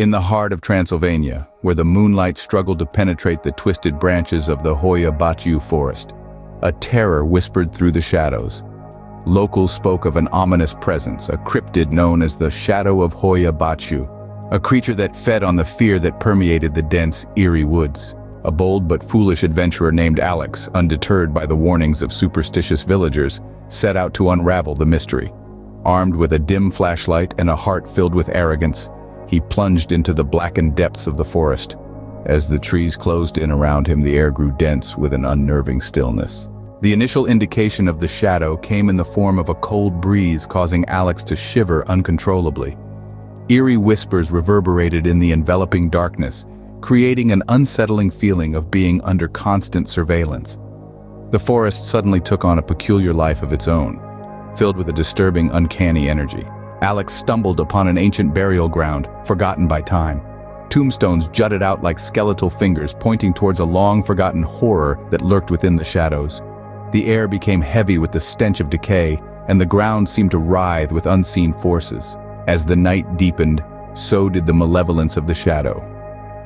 In the heart of Transylvania, where the moonlight struggled to penetrate the twisted branches of the Hoya Baciu forest, a terror whispered through the shadows. Locals spoke of an ominous presence, a cryptid known as the Shadow of Hoya Baciu, a creature that fed on the fear that permeated the dense, eerie woods. A bold but foolish adventurer named Alex, undeterred by the warnings of superstitious villagers, set out to unravel the mystery. Armed with a dim flashlight and a heart filled with arrogance, he plunged into the blackened depths of the forest. As the trees closed in around him, the air grew dense with an unnerving stillness. The initial indication of the shadow came in the form of a cold breeze, causing Alex to shiver uncontrollably. Eerie whispers reverberated in the enveloping darkness, creating an unsettling feeling of being under constant surveillance. The forest suddenly took on a peculiar life of its own, filled with a disturbing, uncanny energy. Alex stumbled upon an ancient burial ground, forgotten by time. Tombstones jutted out like skeletal fingers, pointing towards a long-forgotten horror that lurked within the shadows. The air became heavy with the stench of decay, and the ground seemed to writhe with unseen forces. As the night deepened, so did the malevolence of the shadow.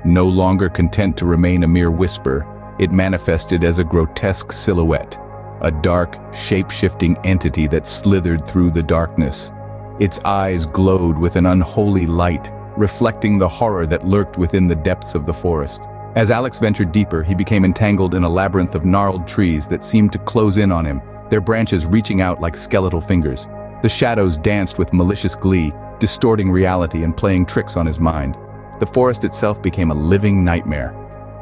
No longer content to remain a mere whisper, it manifested as a grotesque silhouette, a dark, shape-shifting entity that slithered through the darkness. Its eyes glowed with an unholy light, reflecting the horror that lurked within the depths of the forest. As Alex ventured deeper, he became entangled in a labyrinth of gnarled trees that seemed to close in on him, their branches reaching out like skeletal fingers. The shadows danced with malicious glee, distorting reality and playing tricks on his mind. The forest itself became a living nightmare,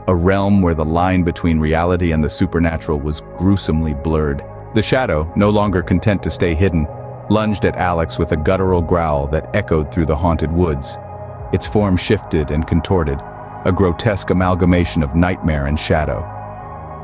a realm where the line between reality and the supernatural was gruesomely blurred. The shadow, no longer content to stay hidden, lunged at Alex with a guttural growl that echoed through the haunted woods. Its form shifted and contorted, a grotesque amalgamation of nightmare and shadow.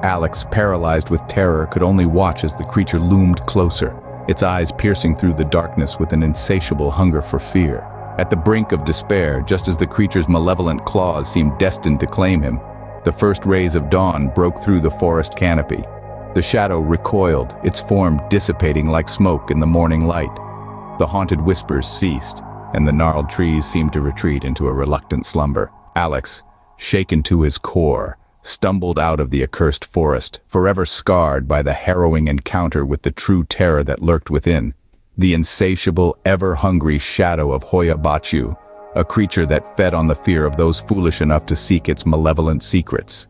Alex, paralyzed with terror, could only watch as the creature loomed closer, its eyes piercing through the darkness with an insatiable hunger for fear. At the brink of despair, just as the creature's malevolent claws seemed destined to claim him, the first rays of dawn broke through the forest canopy. The shadow recoiled, its form dissipating like smoke in the morning light. The haunted whispers ceased, and the gnarled trees seemed to retreat into a reluctant slumber. Alex, shaken to his core, stumbled out of the accursed forest, forever scarred by the harrowing encounter with the true terror that lurked within. The insatiable, ever-hungry shadow of Hoya Baciu, a creature that fed on the fear of those foolish enough to seek its malevolent secrets.